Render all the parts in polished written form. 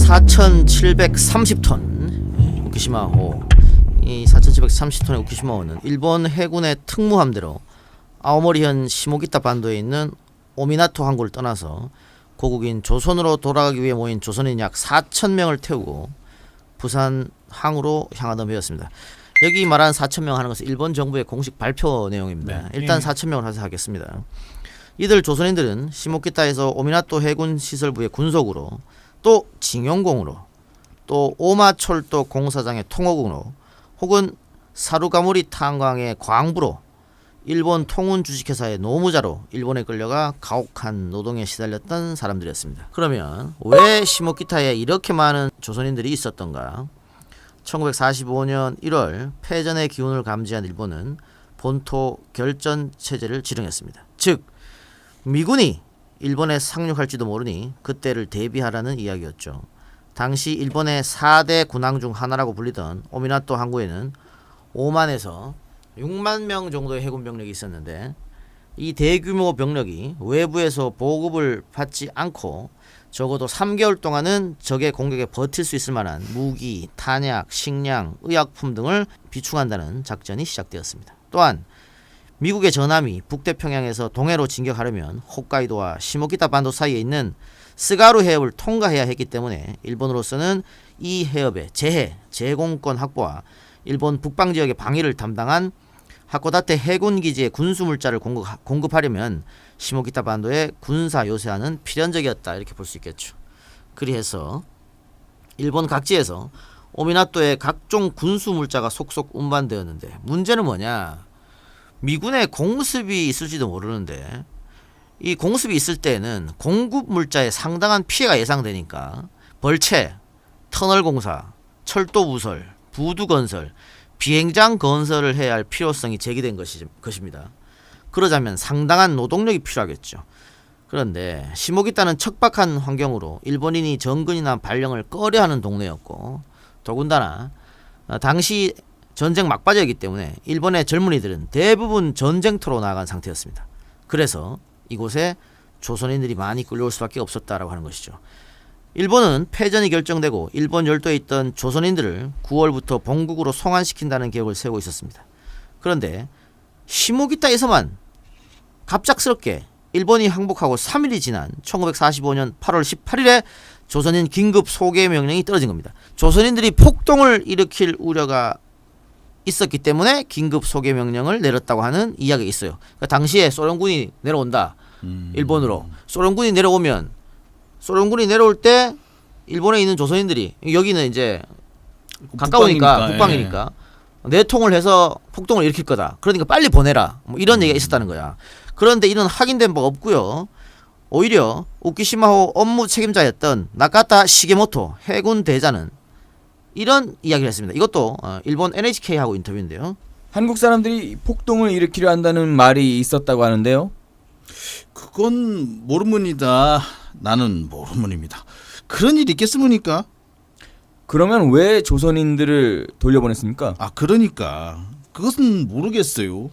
4,730톤 우키시마호, 이 4,730톤의 우키시마호는 일본 해군의 특무함대로 아오모리현 시모기타 반도에 있는 오미나토 항구를 떠나서 고국인 조선으로 돌아가기 위해 모인 조선인 약 4,000명을 태우고 부산 항으로 향하던 배였습니다. 여기 말하는 4,000명 하는 것은 일본 정부의 공식 발표 내용입니다. 네. 일단 4,000명을 하겠습니다. 이들 조선인들은 시모키타에서 오미나토 해군 시설부의 군속으로, 또 징용공으로, 또 오마철도 공사장의 통호군으로, 혹은 사루가모리 탄광의 광부로, 일본 통운 주식회사의 노무자로 일본에 끌려가 가혹한 노동에 시달렸던 사람들이었습니다. 그러면 왜 시모키타에 이렇게 많은 조선인들이 있었던가? 1945년 1월 패전의 기운을 감지한 일본은 본토 결전 체제를 지령했습니다. 즉 미군이 일본에 상륙할지도 모르니 그때를 대비하라는 이야기였죠. 당시 일본의 4대 군항 중 하나라고 불리던 오미나토 항구에는 5만에서 6만 명 정도의 해군 병력이 있었는데, 이 대규모 병력이 외부에서 보급을 받지 않고 적어도 3개월 동안은 적의 공격에 버틸 수 있을 만한 무기, 탄약, 식량, 의약품 등을 비축한다는 작전이 시작되었습니다. 또한 미국의 전함이 북태평양에서 동해로 진격하려면 홋카이도와 시모키타 반도 사이에 있는 스가루 해협을 통과해야 했기 때문에 일본으로서는 이 해협의 제공권 확보와 일본 북방 지역의 방위를 담당한 하코다테 해군기지의 군수물자를 공급하려면 시모키타 반도의 군사 요새화는 필연적이었다, 이렇게 볼 수 있겠죠. 그리해서 일본 각지에서 오미나토의 각종 군수물자가 속속 운반되었는데, 문제는 뭐냐, 미군의 공습이 있을지도 모르는데 이 공습이 있을 때는 공급 물자에 상당한 피해가 예상되니까 벌채, 터널 공사, 철도 부설, 부두 건설, 비행장 건설을 해야 할 필요성이 제기된 것입니다. 그러자면 상당한 노동력이 필요하겠죠. 그런데 시모기타는 척박한 환경으로 일본인이 정근이나 발령을 꺼려하는 동네였고, 더군다나 당시 전쟁 막바지였기 때문에 일본의 젊은이들은 대부분 전쟁터로 나간 상태였습니다. 그래서 이곳에 조선인들이 많이 끌려올 수밖에 없었다라고 하는 것이죠. 일본은 패전이 결정되고 일본 열도에 있던 조선인들을 9월부터 본국으로 송환시킨다는 계획을 세우고 있었습니다. 그런데 시모기타에서만 갑작스럽게 일본이 항복하고 3일이 지난 1945년 8월 18일에 조선인 긴급 소개 명령이 떨어진 겁니다. 조선인들이 폭동을 일으킬 우려가 있었기 때문에 긴급 소개 명령을 내렸다고 하는 이야기가 있어요. 그러니까 당시에 소련군이 내려온다. 일본으로. 소련군이 내려올 때 일본에 있는 조선인들이, 여기는 이제 가까우니까 북방이니까 내통을 해서 폭동을 일으킬 거다. 그러니까 빨리 보내라. 뭐 이런 얘기가 있었다는 거야. 그런데 이런 확인된 바가 없고요. 오히려 우키시마호 업무 책임자였던 나카타 시게모토 해군 대자는 이런 이야기를 했습니다. 이것도 일본 NHK하고 인터뷰인데요. 한국 사람들이 폭동을 일으키려 한다는 말이 있었다고 하는데요. 그건 모르문이다. 나는 모르문입니다. 그런 일이 있겠습니까? 그러면 왜 조선인들을 돌려보냈습니까? 그러니까 그것은 모르겠어요.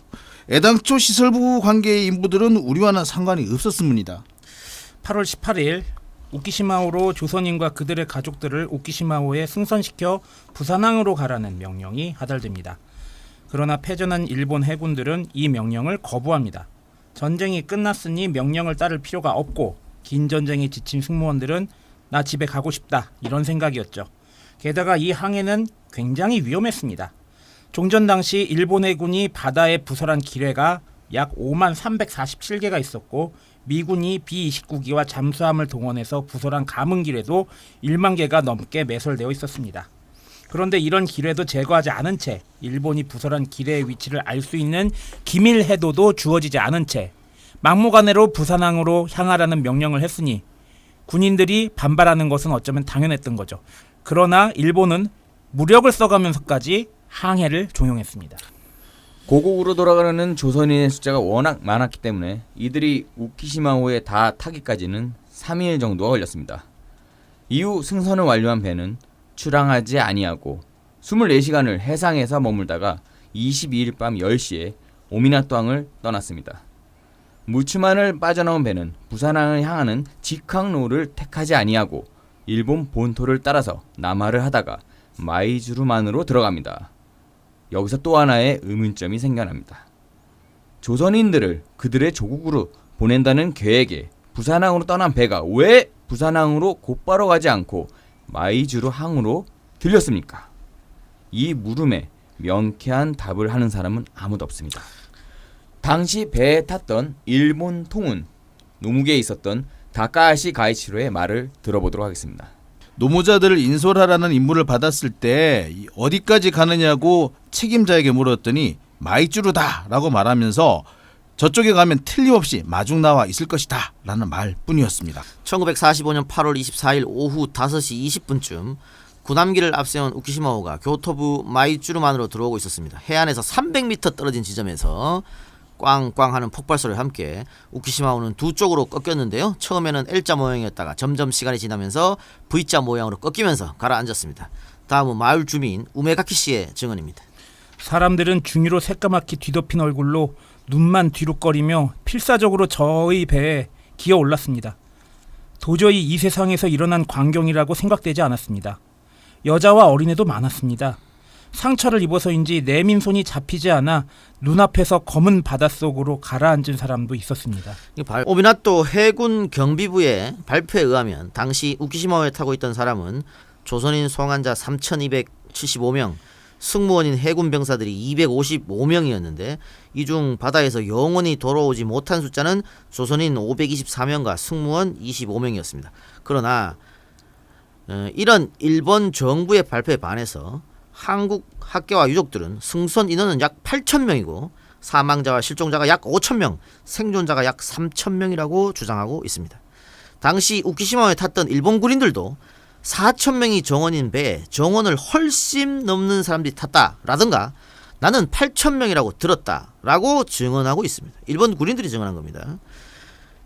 애당초 시설부 관계의 인부들은 우리와는 상관이 없었습니다. 8월 18일 우키시마호로 조선인과 그들의 가족들을 우키시마호에 승선시켜 부산항으로 가라는 명령이 하달됩니다. 그러나 패전한 일본 해군들은 이 명령을 거부합니다. 전쟁이 끝났으니 명령을 따를 필요가 없고, 긴 전쟁에 지친 승무원들은 나 집에 가고 싶다, 이런 생각이었죠. 게다가 이 항해는 굉장히 위험했습니다. 종전 당시 일본 해군이 바다에 부설한 기뢰가 약 5만 347개가 있었고, 미군이 B-29기와 잠수함을 동원해서 부설한 가문기뢰도 1만 개가 넘게 매설되어 있었습니다. 그런데 이런 기뢰도 제거하지 않은 채 일본이 부설한 기뢰의 위치를 알 수 있는 기밀 해도도 주어지지 않은 채 막무가내로 부산항으로 향하라는 명령을 했으니 군인들이 반발하는 것은 어쩌면 당연했던 거죠. 그러나 일본은 무력을 써가면서까지 항해를 종용했습니다. 고국으로 돌아가려는 조선인의 숫자가 워낙 많았기 때문에 이들이 우키시마호에 다 타기까지는 3일 정도가 걸렸습니다. 이후 승선을 완료한 배는 출항하지 아니하고 24시간을 해상에서 머물다가 22일 밤 10시에 오미나토항을 떠났습니다. 무츠만을 빠져나온 배는 부산항을 향하는 직항로를 택하지 아니하고 일본 본토를 따라서 남하를 하다가 마이주루만으로 들어갑니다. 여기서 또 하나의 의문점이 생겨납니다. 조선인들을 그들의 조국으로 보낸다는 계획에 부산항으로 떠난 배가 왜 부산항으로 곧바로 가지 않고 마이주루 항으로 들렸습니까? 이 물음에 명쾌한 답을 하는 사람은 아무도 없습니다. 당시 배에 탔던 일본 통운 노무게에 있었던 다카하시 가이치로의 말을 들어보도록 하겠습니다. 노무자들을 인솔하라는 임무를 받았을 때 어디까지 가느냐고 책임자에게 물었더니 마이쭈르다라고 말하면서 저쪽에 가면 틀림없이 마중 나와 있을 것이다 라는 말뿐이었습니다. 1945년 8월 24일 오후 5시 20분쯤 군함기를 앞세운 우키시마호가 교토부 마이쭈르만으로 들어오고 있었습니다. 해안에서 300m 떨어진 지점에서 꽝꽝 하는 폭발소리와 함께 우키시마호는 두 쪽으로 꺾였는데요. 처음에는 L자 모양이었다가 점점 시간이 지나면서 V자 모양으로 꺾이면서 가라앉았습니다. 다음은 마을 주민 우메가키 씨의 증언입니다. 사람들은 중위로 새까맣게 뒤덮인 얼굴로 눈만 뒤룩거리며 필사적으로 저의 배에 기어 올랐습니다. 도저히 이 세상에서 일어난 광경이라고 생각되지 않았습니다. 여자와 어린애도 많았습니다. 상처를 입어서인지 내민 손이 잡히지 않아 눈앞에서 검은 바닷속으로 가라앉은 사람도 있었습니다. 오미나토 해군 경비부의 발표에 의하면 당시 우키시마호에 타고 있던 사람은 조선인 송환자 3,275명, 승무원인 해군 병사들이 255명이었는데 이 중 바다에서 영원히 돌아오지 못한 숫자는 조선인 524명과 승무원 25명이었습니다. 그러나 이런 일본 정부의 발표에 반해서 한국 학계와 유족들은 승선 인원은 약 8,000명이고 사망자와 실종자가 약 5,000명, 생존자가 약 3,000명이라고 주장하고 있습니다. 당시 우키시마호에 탔던 일본 군인들도 4,000명이 정원인 배에 정원을 훨씬 넘는 사람들이 탔다라든가 나는 8,000명이라고 들었다라고 증언하고 있습니다. 일본 군인들이 증언한 겁니다.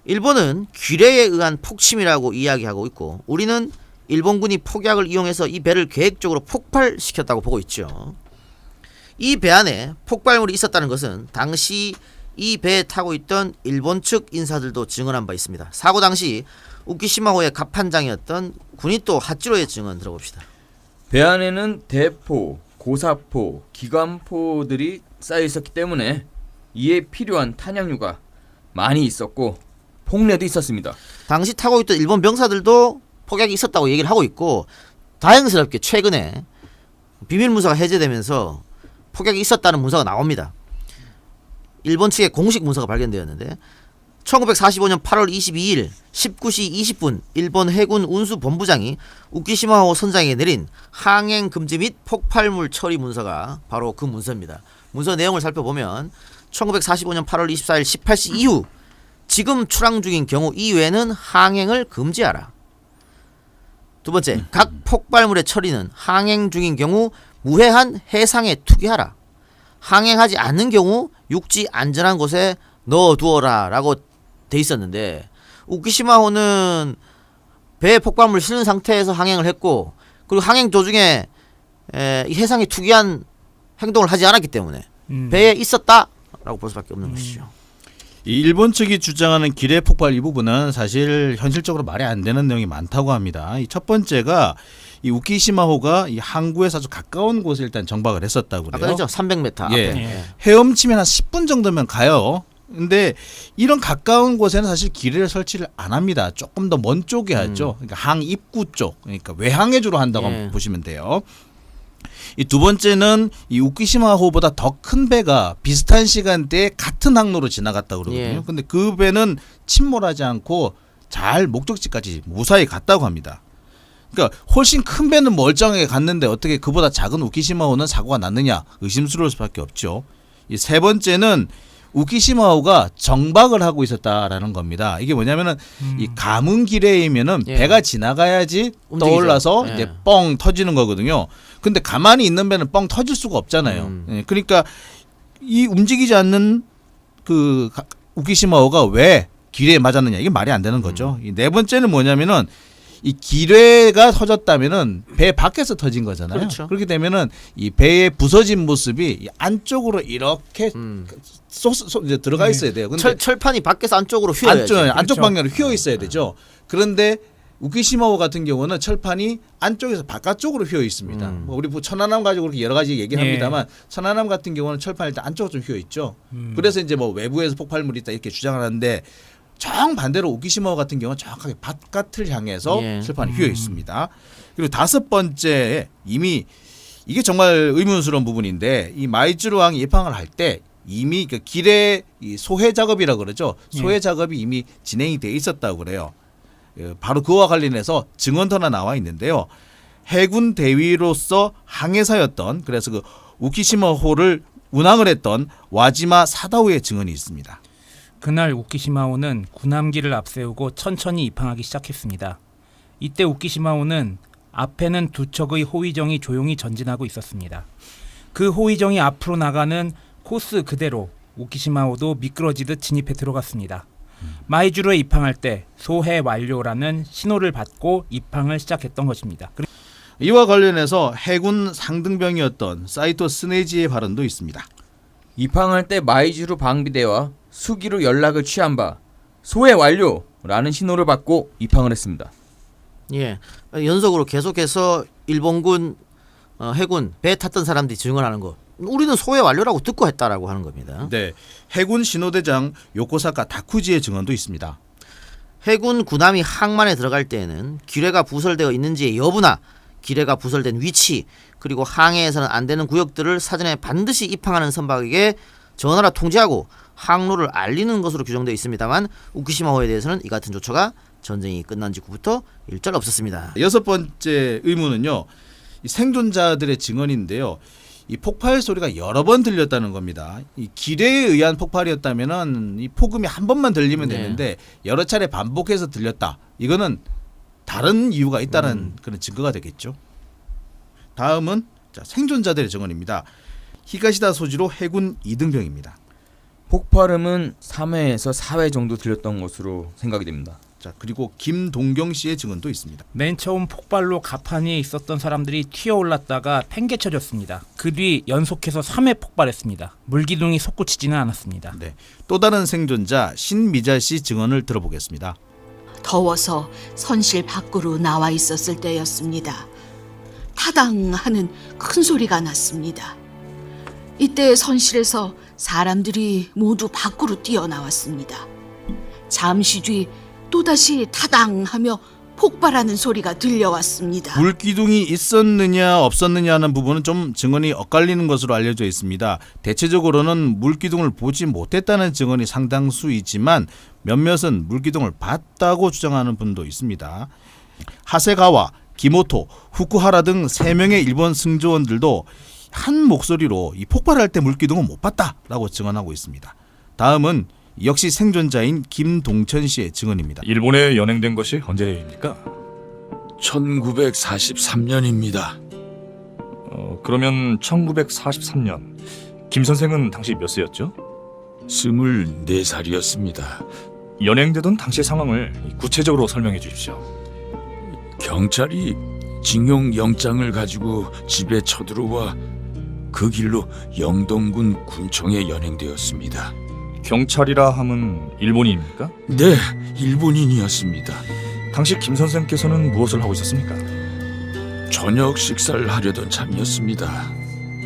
일본은 기뢰에 의한 폭침이라고 이야기하고 있고 우리는 일본군이 폭약을 이용해서 이 배를 계획적으로 폭발시켰다고 보고 있죠. 이 배 안에 폭발물이 있었다는 것은 당시 이 배에 타고 있던 일본 측 인사들도 증언한 바 있습니다. 사고 당시 우키시마호의 갑판장이었던 구니토 하치로의 증언 들어봅시다. 배 안에는 대포, 고사포, 기관포들이 쌓여 있었기 때문에 이에 필요한 탄약류가 많이 있었고 폭례도 있었습니다. 당시 타고 있던 일본 병사들도 폭약이 있었다고 얘기를 하고 있고 다행스럽게 최근에 비밀 문서가 해제되면서 폭약이 있었다는 문서가 나옵니다. 일본 측의 공식 문서가 발견되었는데 1945년 8월 22일 19시 20분 일본 해군 운수본부장이 우키시마호 선장에게 내린 항행 금지 및 폭발물 처리 문서가 바로 그 문서입니다. 문서 내용을 살펴보면 1945년 8월 24일 18시 이후 지금 출항 중인 경우 이외에는 항행을 금지하라. 두 번째, 각 폭발물의 처리는 항행 중인 경우 무해한 해상에 투기하라. 항행하지 않는 경우 육지 안전한 곳에 넣어두어라 라고 돼 있었는데 우키시마호는 배에 폭발물을 실은 상태에서 항행을 했고 그리고 항행 도중에 이 해상에 투기한 행동을 하지 않았기 때문에 배에 있었다라고 볼 수밖에 없는 것이죠. 이 일본 측이 주장하는 기뢰 폭발 이 부분은 사실 현실적으로 말이 안 되는 내용이 많다고 합니다. 이 첫 번째가 이 우키시마호가 이 항구에서 아주 가까운 곳에 일단 정박을 했었다고 그래요. 아까 그랬죠? 300m 앞에. 예. 헤엄치면 한 10분 정도면 가요. 근데 이런 가까운 곳에는 사실 기뢰를 설치를 안 합니다. 조금 더 먼 쪽에 하죠. 그러니까 항 입구 쪽, 그러니까 외항에 주로 한다고 한번 보시면 돼요. 이 두 번째는 이 우키시마호보다 더 큰 배가 비슷한 시간대에 같은 항로로 지나갔다고 그러거든요. 근데 그 배는 침몰하지 않고 잘 목적지까지 무사히 갔다고 합니다. 그러니까 훨씬 큰 배는 멀쩡하게 갔는데 어떻게 그보다 작은 우키시마호는 사고가 났느냐 의심스러울 수밖에 없죠. 이 세 번째는 우키시마호가 정박을 하고 있었다라는 겁니다. 이게 뭐냐면은 이 가문 기뢰이면은 배가 지나가야지 떠올라서 이제 뻥 터지는 거거든요. 근데 가만히 있는 배는 뻥 터질 수가 없잖아요. 그러니까 이 움직이지 않는 그 우키시마호가 왜 기뢰에 맞았느냐 이게 말이 안 되는 거죠. 이 네 번째는 뭐냐면은 이 기뢰가 터졌다면은 배 밖에서 터진 거잖아요. 그렇죠. 그렇게 되면은 이 배의 부서진 모습이 이 안쪽으로 이렇게 이제 들어가 있어야 돼요. 근데 철판이 밖에서 안쪽으로 휘어야지. 안쪽 방향으로 휘어 있어야 되죠. 그런데 우키시마호 같은 경우는 철판이 안쪽에서 바깥쪽으로 휘어 있습니다. 뭐 우리 천안함 가지고 그렇게 여러 가지 얘기를 합니다만 천안함 같은 경우는 철판이 일단 안쪽으로 좀 휘어 있죠. 그래서 이제 뭐 외부에서 폭발물이 있다 이렇게 주장을 하는데 정반대로 우키시마호 같은 경우는 정확하게 바깥을 향해서 철판이 휘어 있습니다. 그리고 다섯 번째 이미 이게 정말 의문스러운 부분인데 이 마이즈루항이 입항을 할 때 이미 그 길의 이 소해 작업이라고 그러죠. 소해 작업이 이미 진행이 돼 있었다고 그래요. 바로 그와 관련해서 증언도 하나 나와 있는데요. 해군 대위로서 항해사였던 그래서 그 우키시마호를 운항을 했던 와지마 사다오의 증언이 있습니다. 그날 우키시마호는 군함기를 앞세우고 천천히 입항하기 시작했습니다. 이때 우키시마호는 앞에는 두 척의 호위정이 조용히 전진하고 있었습니다. 그 호위정이 앞으로 나가는 코스 그대로 우키시마호도 미끄러지듯 진입해 들어갔습니다. 마이주루에 입항할 때 소해 완료라는 신호를 받고 입항을 시작했던 것입니다. 이와 관련해서 해군 상등병이었던 사이토 스네지의 발언도 있습니다. 입항할 때 마이즈루 방비대와 수기로 연락을 취한 바 소해 완료라는 신호를 받고 입항을 했습니다. 예, 연속으로 계속해서 일본군 해군 배 탔던 사람들이 증언하는 거. 우리는 소해 완료라고 듣고 했다라고 하는 겁니다. 네, 해군 신호대장 요코사카 다쿠지의 증언도 있습니다. 해군 군함이 항만에 들어갈 때에는 기뢰가 부설되어 있는지의 여부나 기뢰가 부설된 위치 그리고 항해에서는 안 되는 구역들을 사전에 반드시 입항하는 선박에게 전화로 통지하고 항로를 알리는 것으로 규정되어 있습니다만 우키시마호에 대해서는 이 같은 조처가 전쟁이 끝난 직후부터 일절 없었습니다. 여섯 번째 의문은요. 이 생존자들의 증언인데요. 이 폭발 소리가 여러 번 들렸다는 겁니다. 이 기뢰에 의한 폭발이었다면은 이 폭음이 한 번만 들리면 되는데 여러 차례 반복해서 들렸다. 이거는 다른 이유가 있다는 그런 증거가 되겠죠. 다음은 자, 생존자들의 증언입니다. 히가시다 소지로 해군 2등병입니다. 폭발음은 3회에서 4회 정도 들렸던 것으로 생각이 됩니다. 자, 그리고 김동경 씨의 증언도 있습니다. 맨 처음 폭발로 가판위에 있었던 사람들이 튀어올랐다가 팽개쳐졌습니다. 그 뒤 연속해서 3회 폭발했습니다. 물기둥이 솟구치지는 않았습니다. 네, 또 다른 생존자 신미자 씨 증언을 들어보겠습니다. 더워서 선실 밖으로 나와 있었을 때였습니다. 타당하는 큰 소리가 났습니다. 이때 선실에서 사람들이 모두 밖으로 뛰어나왔습니다. 잠시 뒤 또다시 타당하며 폭발하는 소리가 들려왔습니다. 물기둥이 있었느냐 없었느냐 하는 부분은 좀 증언이 엇갈리는 것으로 알려져 있습니다. 대체적으로는 물기둥을 보지 못했다는 증언이 상당수이지만 몇몇은 물기둥을 봤다고 주장하는 분도 있습니다. 하세가와, 기모토, 후쿠하라 등 3명의 일본 승조원들도 한 목소리로 이 폭발할 때 물기둥은 못 봤다라고 증언하고 있습니다. 다음은 역시 생존자인 김동천 씨의 증언입니다. 일본에 연행된 것이 언제입니까? 1943년입니다. 그러면 1943년 김 선생은 당시 몇 세였죠? 24살이었습니다. 연행되던 당시 상황을 구체적으로 설명해 주십시오. 경찰이 징용 영장을 가지고 집에 쳐들어와 그 길로 영동군 군청에 연행되었습니다. 경찰이라 함은 일본인입니까? 네, 일본인이었습니다. 당시 김 선생께서는 무엇을 하고 있었습니까? 저녁 식사를 하려던 참이었습니다.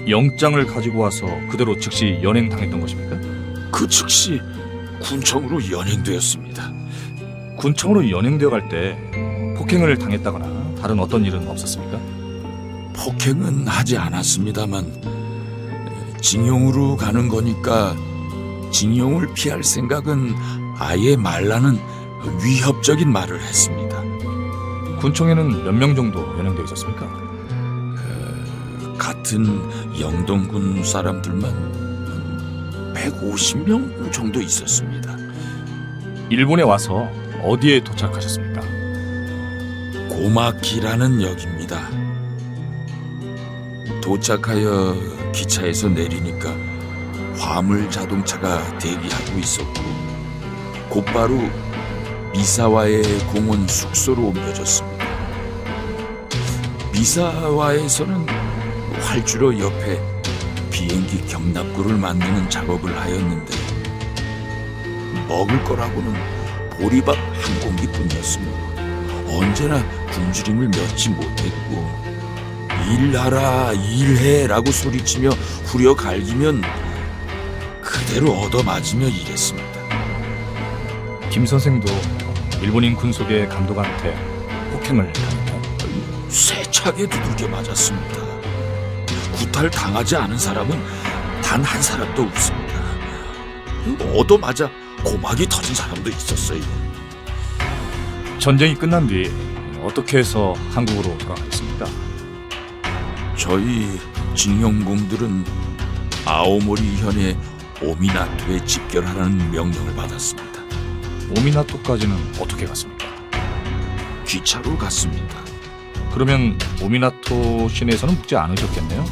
영장을 가지고 와서 그대로 즉시 연행당했던 것입니까? 그 즉시 군청으로 연행되었습니다. 군청으로 연행되어 갈 때 폭행을 당했다거나 다른 어떤 일은 없었습니까? 폭행은 하지 않았습니다만 징용으로 가는 거니까 징용을 피할 생각은 아예 말라는 위협적인 말을 했습니다. 군청에는 몇 명 정도 연행되어 있었습니까? 같은 영동군 사람들만 150명 정도 있었습니다. 일본에 와서 어디에 도착하셨습니까? 고마키라는 역입니다. 도착하여 기차에서 내리니까 화물 자동차가 대기하고 있었고 곧바로 미사와의 공원 숙소로 옮겨졌습니다. 미사와에서는 활주로 옆에 비행기 경납구를 만드는 작업을 하였는데 먹을 거라고는 보리밥 한 공기뿐이었습니다. 언제나 굶주림을 면치 못했고 일하라 일해라고 소리치며 후려 갈기면 그대로 얻어맞으며 일했습니다. 김 선생도 일본인 군속의 감독한테 폭행을 당했나요? 세차게 두들겨 맞았습니다. 구타를 당하지 않은 사람은 단 한 사람도 없습니다. 얻어맞아 고막이 터진 사람도 있었어요. 전쟁이 끝난 뒤 어떻게 해서 한국으로 돌아가셨습니까? 저희 징용공들은 아오모리 현의 오미나토에 집결하라는 명령을 받았습니다. 오미나토까지는 어떻게 갔습니까? 기차로 갔습니다. 그러면 오미나토 시내에서는 묵지 않으셨겠네요?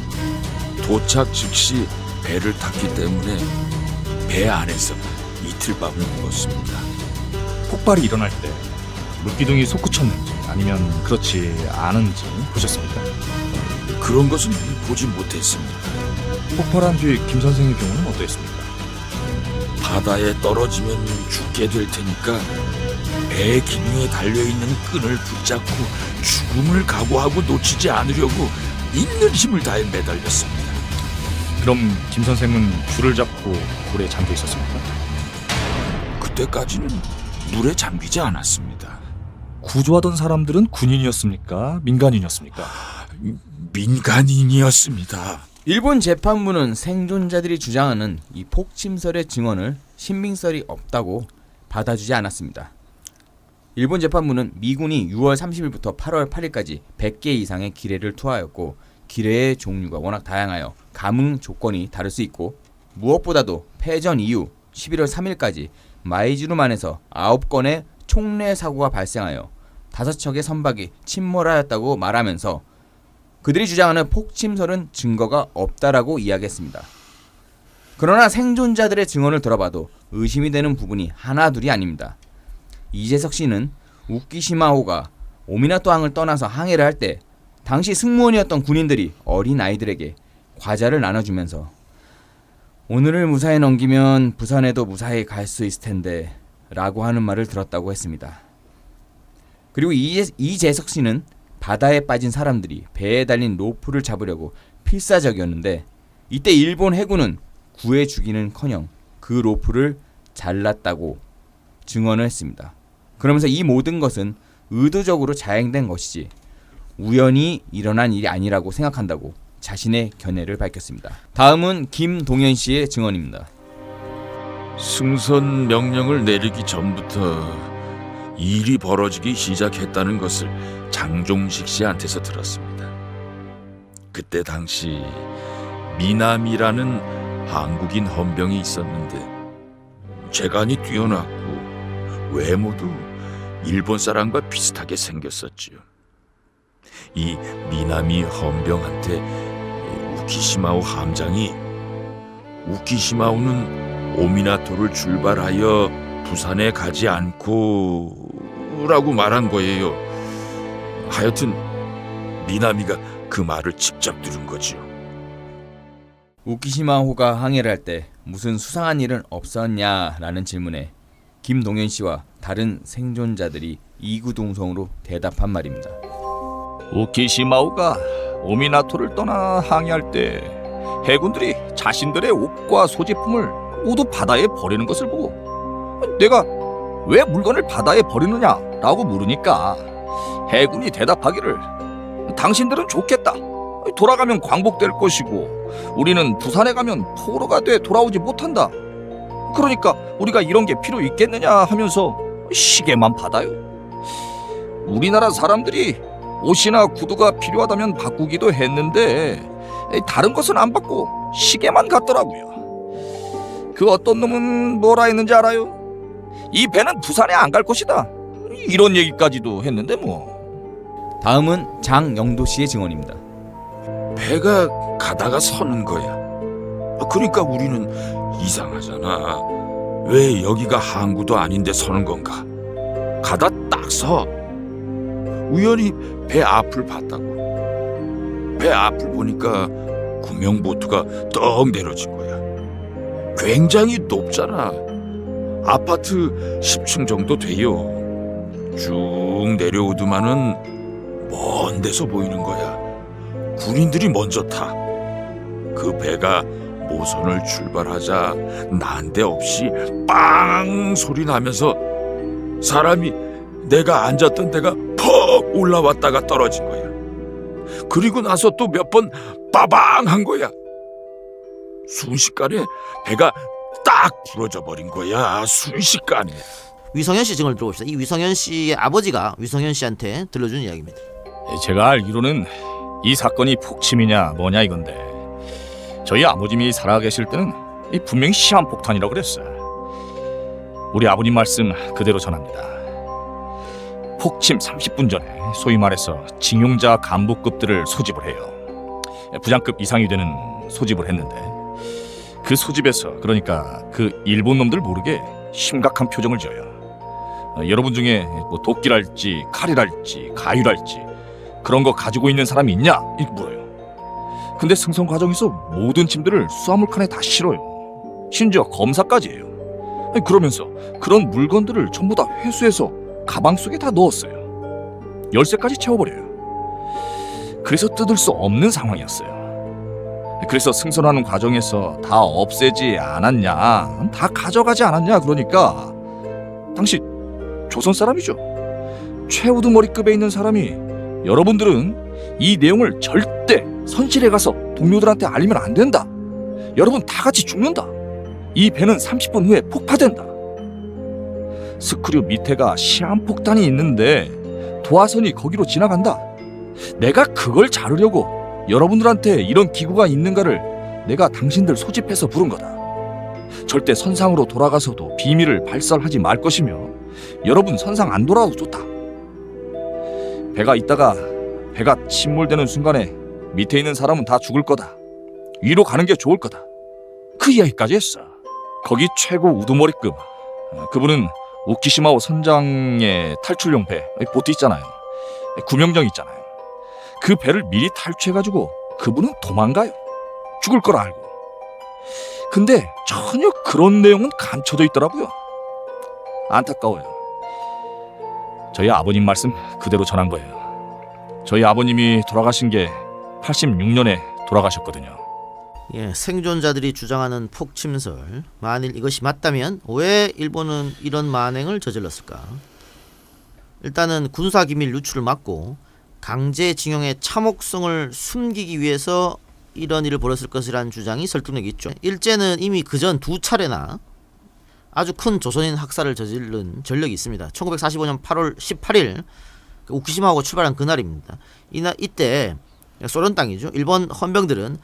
도착 즉시 배를 탔기 때문에 배 안에서 이틀 밤을 묵었습니다. 폭발이 일어날 때 물기둥이 솟구쳤는지 아니면 그렇지 않은지 보셨습니까? 그런 것은 보지 못했습니다. 폭발한 뒤 김 선생의 경우는 어떠했습니까? 바다에 떨어지면 죽게 될 테니까 배 기둥에 달려있는 끈을 붙잡고 죽음을 각오하고 놓치지 않으려고 있는 힘을 다해 매달렸습니다. 그럼 김 선생은 줄을 잡고 물에 잠겨 있었습니까? 그때까지는 물에 잠기지 않았습니다. 구조하던 사람들은 군인이었습니까? 민간인이었습니까? 민간인이었습니다. 일본 재판부는 생존자들이 주장하는 이 폭침설의 증언을 신빙성이 없다고 받아주지 않았습니다. 일본 재판부는 미군이 6월 30일부터 8월 8일까지 100개 이상의 기뢰를 투하하였고 기뢰의 종류가 워낙 다양하여 감응 조건이 다를 수 있고 무엇보다도 패전 이후 11월 3일까지 마이즈루만에서 9건의 총내 사고가 발생하여 5척의 선박이 침몰하였다고 말하면서 그들이 주장하는 폭침설은 증거가 없다라고 이야기했습니다. 그러나 생존자들의 증언을 들어봐도 의심이 되는 부분이 하나둘이 아닙니다. 이재석 씨는 우키시마호가 오미나토 항을 떠나서 항해를 할 때 당시 승무원이었던 군인들이 어린 아이들에게 과자를 나눠주면서 오늘을 무사히 넘기면 부산에도 무사히 갈 수 있을 텐데 라고 하는 말을 들었다고 했습니다. 그리고 이재석 씨는 바다에 빠진 사람들이 배에 달린 로프를 잡으려고 필사적이었는데 이때 일본 해군은 구해주기는커녕 그 로프를 잘랐다고 증언을 했습니다. 그러면서 이 모든 것은 의도적으로 자행된 것이지 우연히 일어난 일이 아니라고 생각한다고 자신의 견해를 밝혔습니다. 다음은 김동현 씨의 증언입니다. 승선 명령을 내리기 전부터 일이 벌어지기 시작했다는 것을 장종식 씨한테서 들었습니다. 그때 당시 미남이라는 한국인 헌병이 있었는데 재간이 뛰어났고 외모도 일본 사람과 비슷하게 생겼었지요. 이 미나미 헌병한테 우키시마오 함장이 우키시마오는 오미나토를 출발하여 부산에 가지 않고 라고 말한 거예요. 하여튼 미나미가 그 말을 직접 들은 거죠. 우키시마호가 항해를 할 때 무슨 수상한 일은 없었냐라는 질문에 김동현 씨와 다른 생존자들이 이구동성으로 대답한 말입니다. 우키시마오가 오미나토를 떠나 항해할 때 해군들이 자신들의 옷과 소지품을 모두 바다에 버리는 것을 보고 내가 왜 물건을 바다에 버리느냐라고 물으니까 해군이 대답하기를 당신들은 좋겠다. 돌아가면 광복될 것이고 우리는 부산에 가면 포로가 돼 돌아오지 못한다. 그러니까 우리가 이런 게 필요 있겠느냐 하면서 시계만 받아요. 우리나라 사람들이 옷이나 구두가 필요하다면 바꾸기도 했는데 다른 것은 안 받고 시계만 갖더라고요. 그 어떤 놈은 뭐라 했는지 알아요? 이 배는 부산에 안 갈 것이다. 이런 얘기까지도 했는데 뭐. 다음은 장영도 씨의 증언입니다. 배가 가다가 서는 거야. 그러니까 우리는 이상하잖아. 왜 여기가 항구도 아닌데 서는 건가? 가다 딱 서. 우연히 배 앞을 봤다고. 배 앞을 보니까 구명보트가 떡 내려진 거야. 굉장히 높잖아. 아파트 10층 정도 돼요. 쭉 쭉 내려오더만은 먼 데서 보이는 거야. 군인들이 먼저 타. 그 배가 모선을 출발하자 난데없이 빵 소리 나면서 사람이 내가 앉았던 데가 퍽 올라왔다가 떨어진 거야. 그리고 나서 또 몇 번 빠방 한 거야. 순식간에 배가 딱 부러져 버린 거야. 순식간에. 위성현 씨 증언을 들어봅시다. 이 위성현 씨의 아버지가 위성현 씨한테 들려준 이야기입니다. 제가 알기로는 이 사건이 폭침이냐 뭐냐 이건데 저희 아버님이 살아계실 때는 분명히 시한폭탄이라고 그랬어요. 우리 아버님 말씀 그대로 전합니다. 폭침 30분 전에 소위 말해서 징용자 간부급들을 소집을 해요. 부장급 이상이 되는 소집을 했는데 그 소집에서 그러니까 그 일본 놈들 모르게 심각한 표정을 지어요. 여러분 중에 뭐 도끼랄지 칼이랄지 가위랄지 그런 거 가지고 있는 사람이 있냐? 이렇게 물어요. 근데 승선 과정에서 모든 짐들을 수화물칸에 다 실어요. 심지어 검사까지 해요. 그러면서 그런 물건들을 전부 다 회수해서 가방 속에 다 넣었어요. 열쇠까지 채워버려요. 그래서 뜯을 수 없는 상황이었어요. 그래서 승선하는 과정에서 다 없애지 않았냐, 다 가져가지 않았냐. 그러니까 당시 조선 사람이죠. 최우두머리급에 있는 사람이 여러분들은 이 내용을 절대 선실에 가서 동료들한테 알리면 안 된다. 여러분 다 같이 죽는다. 이 배는 30분 후에 폭파된다. 스크류 밑에가 시한폭탄이 있는데 도화선이 거기로 지나간다. 내가 그걸 자르려고 여러분들한테 이런 기구가 있는가를 내가 당신들 소집해서 부른 거다. 절대 선상으로 돌아가서도 비밀을 발설하지 말 것이며 여러분 선상 안 돌아와도 좋다. 배가 있다가 배가 침몰되는 순간에 밑에 있는 사람은 다 죽을 거다. 위로 가는 게 좋을 거다. 그 이야기까지 했어. 거기 최고 우두머리급 그분은 우키시마오 선장의 탈출용 배 보트 있잖아요. 구명정 있잖아요. 그 배를 미리 탈취해가지고 그분은 도망가요. 죽을 걸 알고. 근데 전혀 그런 내용은 감춰져 있더라고요. 안타까워요. 저희 아버님 말씀 그대로 전한 거예요. 저희 아버님이 돌아가신 게 86년에 돌아가셨거든요. 예, 생존자들이 주장하는 폭침설, 만일 이것이 맞다면 왜 일본은 이런 만행을 저질렀을까? 일단은 군사기밀 유출을 막고 강제징용의 참혹성을 숨기기 위해서 이런 일을 벌였을 것이라는 주장이 설득력이 있죠. 일제는 이미 그전 2차례나 아주 큰 조선인 학살을 저지른 전력이 있습니다. 1945년 8월 18일 우키시마하고 출발한 그날입니다. 이때 소련 땅이죠. 일본 헌병들은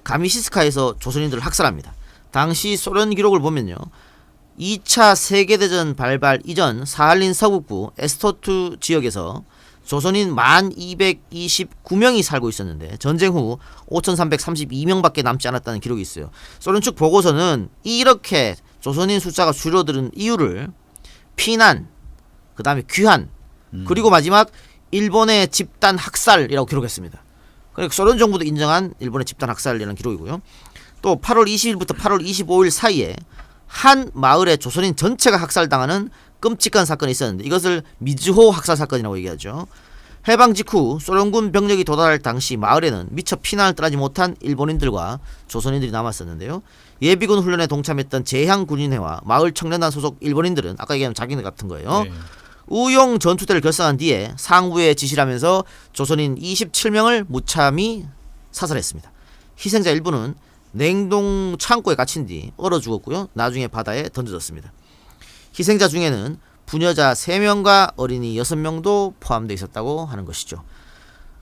가미시스카에서 조선인들을 학살합니다. 당시 소련 기록을 보면요. 2차 세계대전 발발 이전 사할린 서북부 에스토트 지역에서 조선인 1229명이 살고 있었는데 전쟁 후 5332명밖에 남지 않았다는 기록이 있어요. 소련 측 보고서는 이렇게 조선인 숫자가 줄어드는 이유를 피난, 그 다음에 귀환, 그리고 마지막 일본의 집단 학살이라고 기록했습니다. 그러니까 소련 정부도 인정한 일본의 집단 학살이라는 기록이고요. 또 8월 20일부터 8월 25일 사이에 한 마을의 조선인 전체가 학살당하는 끔찍한 사건이 있었는데 이것을 미즈호 학살 사건이라고 얘기하죠. 해방 직후 소련군 병력이 도달할 당시 마을에는 미처 피난을 떠나지 못한 일본인들과 조선인들이 남았었는데요. 예비군 훈련에 동참했던 제향군인회와 마을 청년단 소속 일본인들은 아까 얘기한 자기네 같은 거예요. 네. 우용 전투대를 결성한 뒤에 상부에 지시를 하면서 조선인 27명을 무참히 사살했습니다. 희생자 일부는 냉동 창고에 갇힌 뒤 얼어 죽었고요. 나중에 바다에 던져졌습니다. 희생자 중에는 부녀자 3명과 어린이 6명도 포함되어 있었다고 하는 것이죠.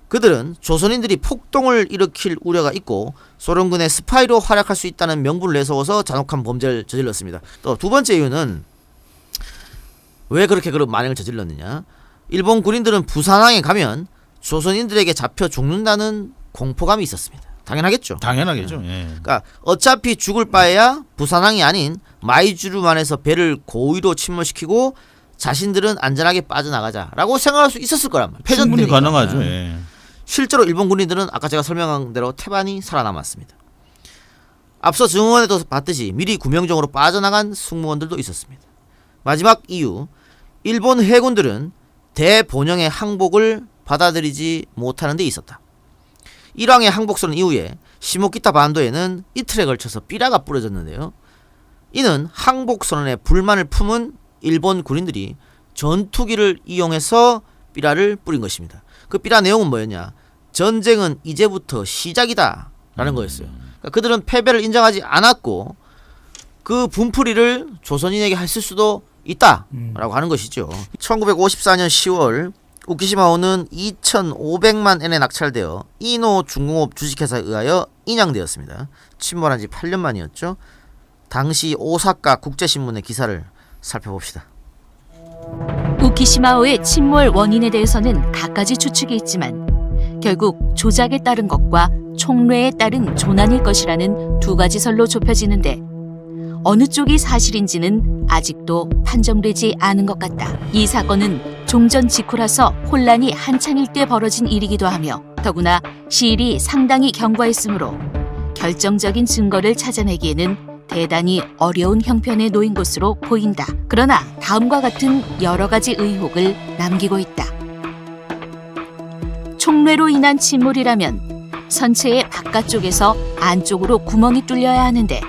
그들은 조선인들이 폭동을 일으킬 우려가 있고 소련군의 스파이로 활약할 수 있다는 명분을 내세워서 잔혹한 범죄를 저질렀습니다. 또 두 번째 이유는 왜 그렇게 그런 만행을 저질렀느냐. 일본 군인들은 부산항에 가면 조선인들에게 잡혀 죽는다는 공포감이 있었습니다. 당연하겠죠. 당연하겠죠. 예. 그러니까 어차피 죽을 바에야 부산항이 아닌 마이주루만에서 배를 고의로 침몰시키고 자신들은 안전하게 빠져나가자라고 생각할 수 있었을 거란 말이에요. 패전 충분히 때니까. 가능하죠. 예. 실제로 일본 군인들은 아까 제가 설명한 대로 태반이 살아남았습니다. 앞서 증언에도 봤듯이 미리 구명정으로 빠져나간 승무원들도 있었습니다. 마지막 이유, 일본 해군들은 대본영의 항복을 받아들이지 못하는 데 있었다. 일왕의 항복선 이후에 시모키타 반도에는 이틀에 걸쳐서 삐라가 뿌려졌는데요. 이는 항복선언에 불만을 품은 일본 군인들이 전투기를 이용해서 삐라를 뿌린 것입니다. 그 삐라 내용은 뭐였냐? 전쟁은 이제부터 시작이다 라는 거였어요. 그러니까 그들은 패배를 인정하지 않았고 그 분풀이를 조선인에게 했을 수도 있다라고 하는 것이죠. 1954년 10월 우키시마호는 2,500만 엔에 낙찰되어 이노 중공업 주식회사에 의하여 인양되었습니다. 침몰한 지 8년 만이었죠. 당시 오사카 국제신문의 기사를 살펴봅시다. 우키시마호의 침몰 원인에 대해서는 갖가지 추측이 있지만 결국 조작에 따른 것과 총뢰에 따른 조난일 것이라는 두 가지 설로 좁혀지는데 어느 쪽이 사실인지는 아직도 판정되지 않은 것 같다. 이 사건은 종전 직후라서 혼란이 한창일 때 벌어진 일이기도 하며 더구나 시일이 상당히 경과했으므로 결정적인 증거를 찾아내기에는 대단히 어려운 형편에 놓인 것으로 보인다. 그러나 다음과 같은 여러 가지 의혹을 남기고 있다. 총뢰로 인한 침몰이라면 선체의 바깥쪽에서 안쪽으로 구멍이 뚫려야 하는데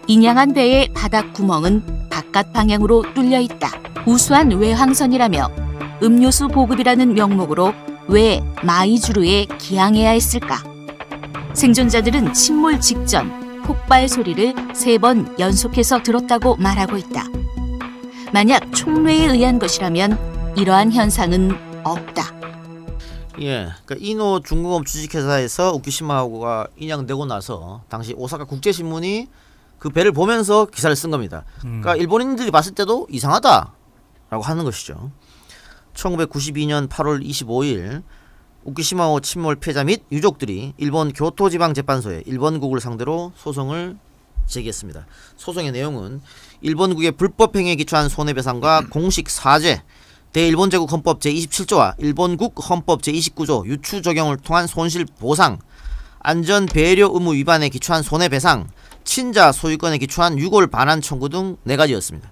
인양한 배의 바닥 구멍은 바깥 방향으로 뚫려 있다. 우수한 외항선이라며 음료수 보급이라는 명목으로 왜 마이주루에 기항해야 했을까? 생존자들은 침몰 직전 폭발 소리를 3번 연속해서 들었다고 말하고 있다. 만약 총뢰에 의한 것이라면 이러한 현상은 없다. 예, 그러니까 이노 중공업 주식회사에서 우키시마호가 인양되고 나서 당시 오사카 국제신문이 그 배를 보면서 기사를 쓴 겁니다. 그러니까 일본인들이 봤을 때도 이상하다라고 하는 것이죠. 1992년 8월 25일 우키시마호 침몰 피해자 및 유족들이 일본 교토지방재판소에 일본국을 상대로 소송을 제기했습니다. 소송의 내용은 일본국의 불법행위에 기초한 손해배상과 공식 사죄, 대일본제국 헌법 제27조와 일본국 헌법 제29조 유추 적용을 통한 손실보상, 안전배려 의무 위반에 기초한 손해배상, 친자 소유권에 기초한 유골 반환 청구 등 4가지였습니다.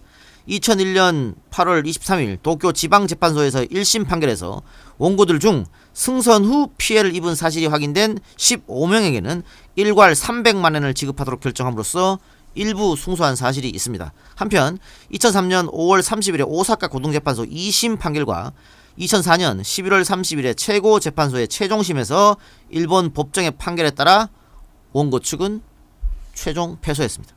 2001년 8월 23일 도쿄 지방재판소에서 1심 판결에서 원고들 중 승선 후 피해를 입은 사실이 확인된 15명에게는 일괄 300만 원을 지급하도록 결정함으로써 일부 승소한 사실이 있습니다. 한편 2003년 5월 30일에 오사카 고등재판소 2심 판결과 2004년 11월 30일에 최고재판소의 최종심에서 일본 법정의 판결에 따라 원고 측은 최종 패소했습니다.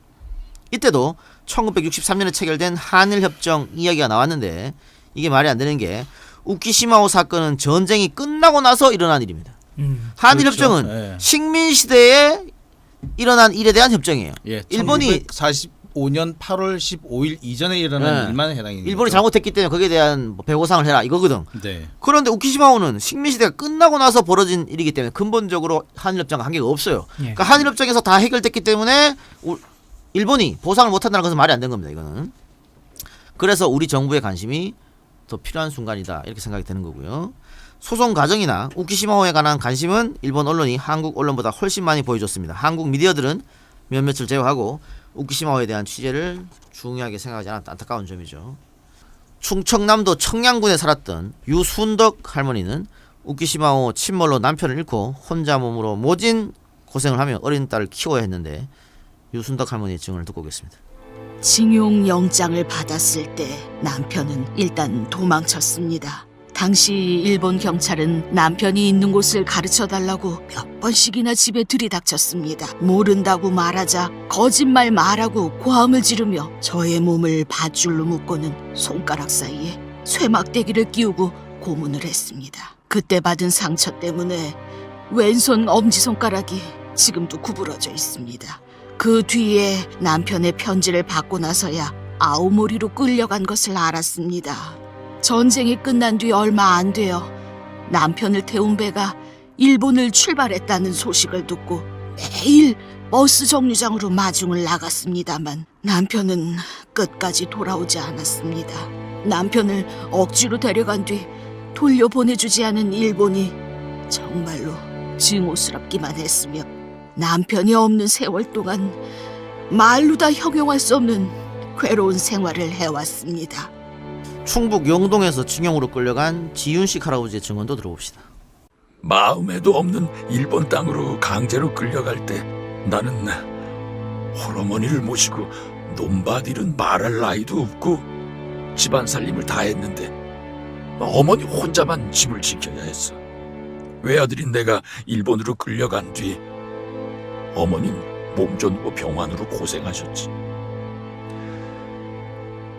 이때도 1963년에 체결된 한일협정 이야기가 나왔는데 이게 말이 안 되는 게 우키시마호 사건은 전쟁이 끝나고 나서 일어난 일입니다. 한일협정은 그렇죠. 예. 식민시대에 일어난 일에 대한 협정이에요. 예, 일본이 1945년 8월 15일 이전에 일어난 네. 일만 해당이 일본이 잘못했기 때문에 거기에 대한 뭐 배고상을 해라 이거거든. 네. 그런데 우키시마호는 식민시대가 끝나고 나서 벌어진 일이기 때문에 근본적으로 한일협정과 관계가 없어요. 예. 그러니까 한일협정에서 다 해결됐기 때문에 일본이 보상을 못한다는 것은 말이 안 되는 겁니다. 이거는. 그래서 우리 정부의 관심이 더 필요한 순간이다 이렇게 생각이 되는 거고요. 소송 과정이나 우키시마호에 관한 관심은 일본 언론이 한국 언론보다 훨씬 많이 보여줬습니다. 한국 미디어들은 몇몇을 제외하고 우키시마호에 대한 취재를 중요하게 생각하지 않았다. 안타까운 점이죠. 충청남도 청양군에 살았던 유순덕 할머니는 우키시마호 침몰로 남편을 잃고 혼자 몸으로 모진 고생을 하며 어린 딸을 키워야 했는데 유순덕 할머니의 증언을 듣고 오겠습니다. 징용 영장을 받았을 때 남편은 일단 도망쳤습니다. 당시 일본 경찰은 남편이 있는 곳을 가르쳐달라고 몇 번씩이나 집에 들이닥쳤습니다. 모른다고 말하자 거짓말 말하고 고함을 지르며 저의 몸을 밧줄로 묶고는 손가락 사이에 쇠막대기를 끼우고 고문을 했습니다. 그때 받은 상처 때문에 왼손 엄지손가락이 지금도 구부러져 있습니다. 그 뒤에 남편의 편지를 받고 나서야 아오모리로 끌려간 것을 알았습니다. 전쟁이 끝난 뒤 얼마 안 되어 남편을 태운 배가 일본을 출발했다는 소식을 듣고 매일 버스 정류장으로 마중을 나갔습니다만 남편은 끝까지 돌아오지 않았습니다. 남편을 억지로 데려간 뒤 돌려보내주지 않은 일본이 정말로 증오스럽기만 했으며 남편이 없는 세월 동안 말로 다 형용할 수 없는 괴로운 생활을 해왔습니다. 충북 영동에서 징용으로 끌려간 지윤식 할아버지의 증언도 들어봅시다. 마음에도 없는 일본 땅으로 강제로 끌려갈 때 나는 홀어머니를 모시고 논밭일은 말할 나이도 없고 집안 살림을 다 했는데 어머니 혼자만 집을 지켜야 했어. 외아들인 내가 일본으로 끌려간 뒤 어머니는 몸져 누워 병환으로 고생하셨지.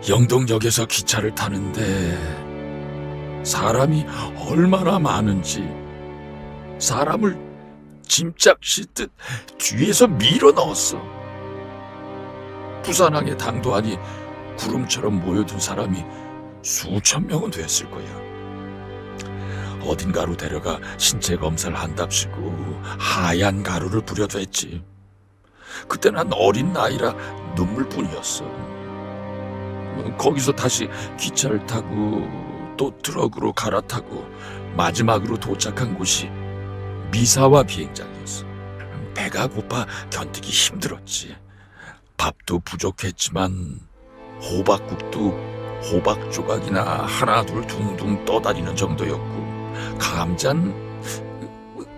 영동역에서 기차를 타는데 사람이 얼마나 많은지 사람을 짐짝 싣듯 뒤에서 밀어 넣었어. 부산항에 당도하니 구름처럼 모여든 사람이 수천 명은 됐을 거야. 어딘가로 데려가 신체 검사를 한답시고 하얀 가루를 부려댔지. 그때 난 어린 나이라 눈물뿐이었어. 거기서 다시 기차를 타고 또 트럭으로 갈아타고 마지막으로 도착한 곳이 미사와 비행장이었어. 배가 고파 견디기 힘들었지. 밥도 부족했지만 호박국도 호박 조각이나 하나 둘 둥둥 떠다니는 정도였고 감자는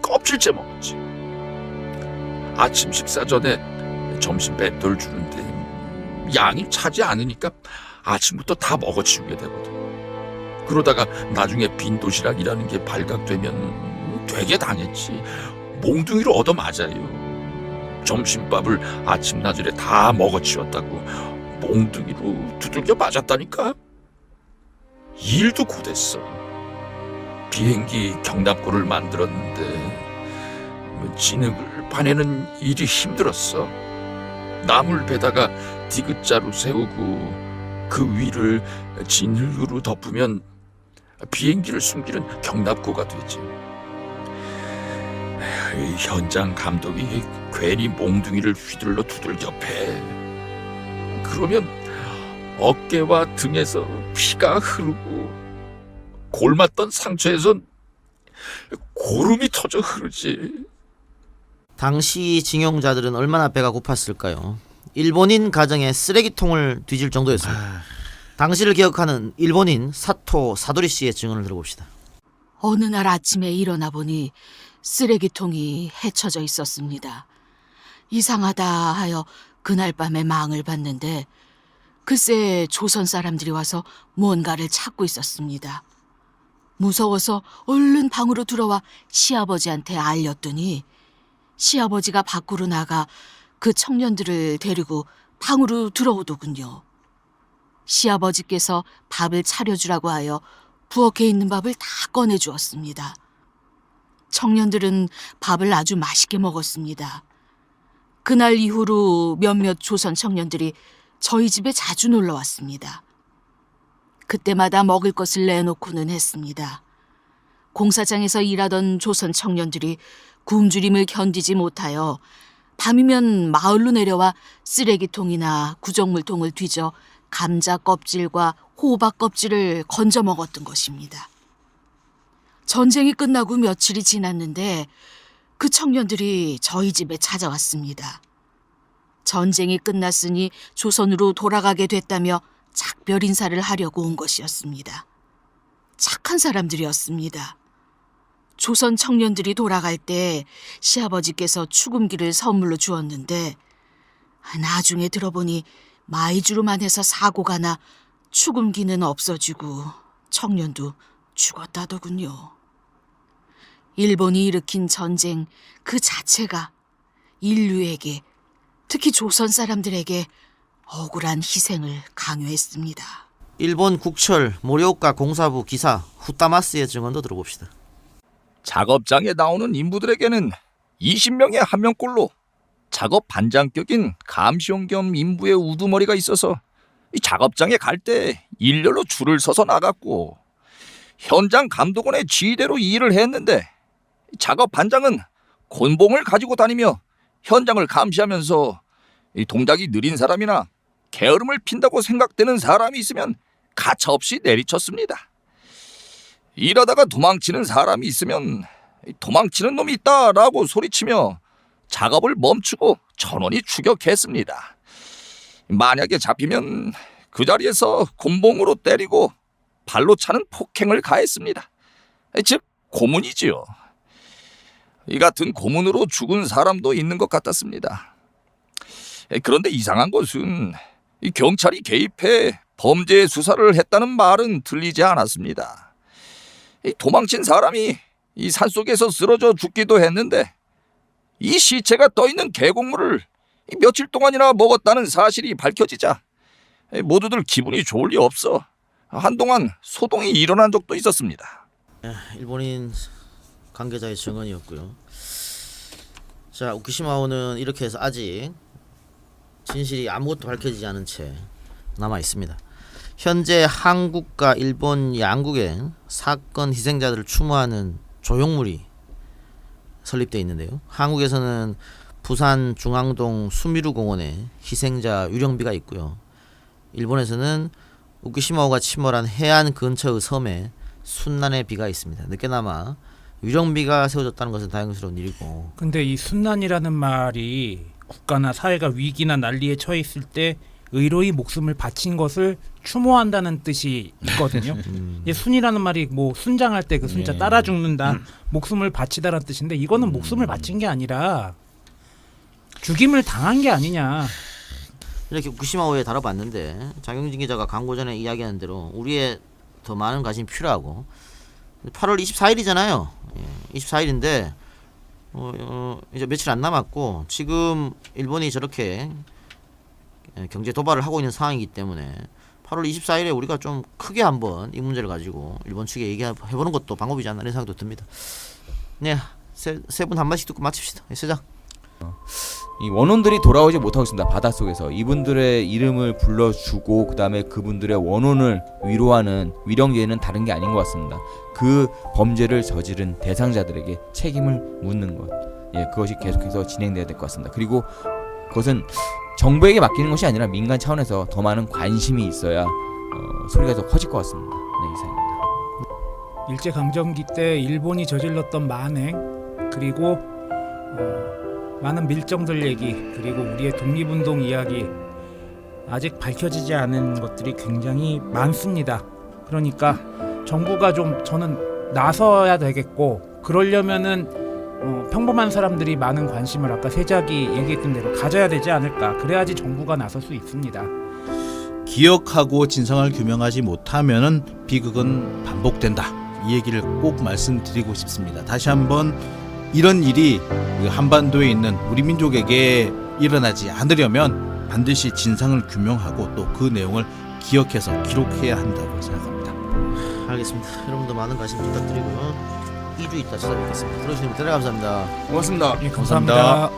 껍질째 먹었지. 아침 식사 전에 점심 맷돌 주는데 양이 차지 않으니까 아침부터 다 먹어치우게 되거든. 그러다가 나중에 빈 도시락이라는 게 발각되면 되게 당했지. 몽둥이로 얻어맞아요. 점심밥을 아침나절에 다 먹어치웠다고 몽둥이로 두들겨 맞았다니까. 일도 고됐어. 비행기 경납고를 만들었는데 진흙을 파내는 일이 힘들었어. 나물 베다가 디귿자로 세우고 그 위를 진흙으로 덮으면 비행기를 숨기는 경납고가 되지. 현장 감독이 괜히 몽둥이를 휘둘러 두들겨 패. 그러면 어깨와 등에서 피가 흐르고 골맞던 상처에선 고름이 터져 흐르지. 당시 징용자들은 얼마나 배가 고팠을까요? 일본인 가정에 쓰레기통을 뒤질 정도였습니다. 당시를 기억하는 일본인 사토 사도리 씨의 증언을 들어봅시다. 어느 날 아침에 일어나 보니 쓰레기통이 헤쳐져 있었습니다. 이상하다 하여 그날 밤에 망을 봤는데 글쎄 조선 사람들이 와서 뭔가를 찾고 있었습니다. 무서워서 얼른 방으로 들어와 시아버지한테 알렸더니 시아버지가 밖으로 나가 그 청년들을 데리고 방으로 들어오더군요. 시아버지께서 밥을 차려주라고 하여 부엌에 있는 밥을 다 꺼내주었습니다. 청년들은 밥을 아주 맛있게 먹었습니다. 그날 이후로 몇몇 조선 청년들이 저희 집에 자주 놀러 왔습니다. 그때마다 먹을 것을 내놓고는 했습니다. 공사장에서 일하던 조선 청년들이 굶주림을 견디지 못하여 밤이면 마을로 내려와 쓰레기통이나 구정물통을 뒤져 감자 껍질과 호박 껍질을 건져 먹었던 것입니다. 전쟁이 끝나고 며칠이 지났는데 그 청년들이 저희 집에 찾아왔습니다. 전쟁이 끝났으니 조선으로 돌아가게 됐다며 작별 인사를 하려고 온 것이었습니다. 착한 사람들이었습니다. 조선 청년들이 돌아갈 때 시아버지께서 추금기를 선물로 주었는데 나중에 들어보니 마이주로만 해서 사고가 나 추금기는 없어지고 청년도 죽었다더군요. 일본이 일으킨 전쟁 그 자체가 인류에게, 특히 조선 사람들에게 억울한 희생을 강요했습니다. 일본 국철 모리오카 공사부 기사 후타마스의 증언도 들어봅시다. 작업장에 나오는 인부들에게는 20명에 1명꼴로 작업 반장격인 감시용 겸 인부의 우두머리가 있어서 이 작업장에 갈 때 일렬로 줄을 서서 나갔고, 현장 감독원의 지휘대로 일을 했는데 작업 반장은 곤봉을 가지고 다니며 현장을 감시하면서 이 동작이 느린 사람이나 게으름을 핀다고 생각되는 사람이 있으면 가차없이 내리쳤습니다. 이러다가 도망치는 사람이 있으면 도망치는 놈이 있다라고 소리치며 작업을 멈추고 전원이 추격했습니다. 만약에 잡히면 그 자리에서 곤봉으로 때리고 발로 차는 폭행을 가했습니다. 즉 고문이지요. 이 같은 고문으로 죽은 사람도 있는 것 같았습니다. 그런데 이상한 것은 이 경찰이 개입해 범죄 수사를 했다는 말은 들리지 않았습니다. 이 도망친 사람이 이 산속에서 쓰러져 죽기도 했는데 이 시체가 떠있는 계곡물을 이 며칠 동안이나 먹었다는 사실이 밝혀지자 모두들 기분이 좋을 리 없어 한동안 소동이 일어난 적도 있었습니다. 일본인 관계자의 증언이었고요. 자, 우키시마호는 이렇게 해서 아직 진실이 아무것도 밝혀지지 않은 채 남아 있습니다. 현재 한국과 일본 양국에 사건 희생자들을 추모하는 조형물이 설립되어 있는데요. 한국에서는 부산 중앙동 수미루 공원에 희생자 유령비가 있고요. 일본에서는 우키시마호가 침몰한 해안 근처의 섬에 순난의 비가 있습니다. 늦게나마 유령비가 세워졌다는 것은 다행스러운 일이고. 근데 이 순난이라는 말이 국가나 사회가 위기나 난리에 처해 있을 때 의로히 목숨을 바친 것을 추모한다는 뜻이 있거든요. 이 순이라는 말이 뭐 순장할 때 그 순자 따라 죽는다, 목숨을 바치다라는 뜻인데 이거는 목숨을 바친 게 아니라 죽임을 당한 게 아니냐. 이렇게 우키시마호에 다뤄봤는데 장영진 기자가 광고 전에 이야기하는 대로 우리의 더 많은 관심이 필요하고 8월 24일이잖아요. 24일인데 이제 며칠 안 남았고 지금 일본이 저렇게 경제 도발을 하고 있는 상황이기 때문에 8월 24일에 우리가 좀 크게 한번 이 문제를 가지고 일본 측에 얘기해보는 것도 방법이지 않나 이런 생각도 듭니다. 네, 세 분 한 마디씩 듣고 마칩시다. 세장. 이 원혼들이 돌아오지 못하고 있습니다. 바닷속에서 이분들의 이름을 불러주고 그 다음에 그분들의 원혼을 위로하는 위령제는 다른 게 아닌 것 같습니다. 그 범죄를 저지른 대상자들에게 책임을 묻는 것, 그것이 계속해서 진행돼야 될 것 같습니다. 그리고 그것은 정부에게 맡기는 것이 아니라 민간 차원에서 더 많은 관심이 있어야 소리가 더 커질 것 같습니다. 네, 이상입니다. 일제강점기 때 일본이 저질렀던 만행 그리고 많은 밀정들 얘기 그리고 우리의 독립운동 이야기 아직 밝혀지지 않은 것들이 굉장히 많습니다. 그러니까 정부가 좀 저는 나서야 되겠고 그러려면은 평범한 사람들이 많은 관심을 아까 세작이 얘기했던 대로 가져야 되지 않을까. 그래야지 정부가 나설 수 있습니다. 기억하고 진상을 규명하지 못하면은 비극은 반복된다. 이 얘기를 꼭 말씀드리고 싶습니다. 다시 한번 이런 일이 한반도에 있는 우리 민족에게 일어나지 않으려면 반드시 진상을 규명하고 또 그 내용을 기억해서 기록해야 한다고 생각합니다. 알겠습니다. 여러분도 많은 관심 부탁드리고요. 2주 있다 찾아뵙겠습니다. 들어주시면 대단히 감사합니다. 고맙습니다. 감사합니다.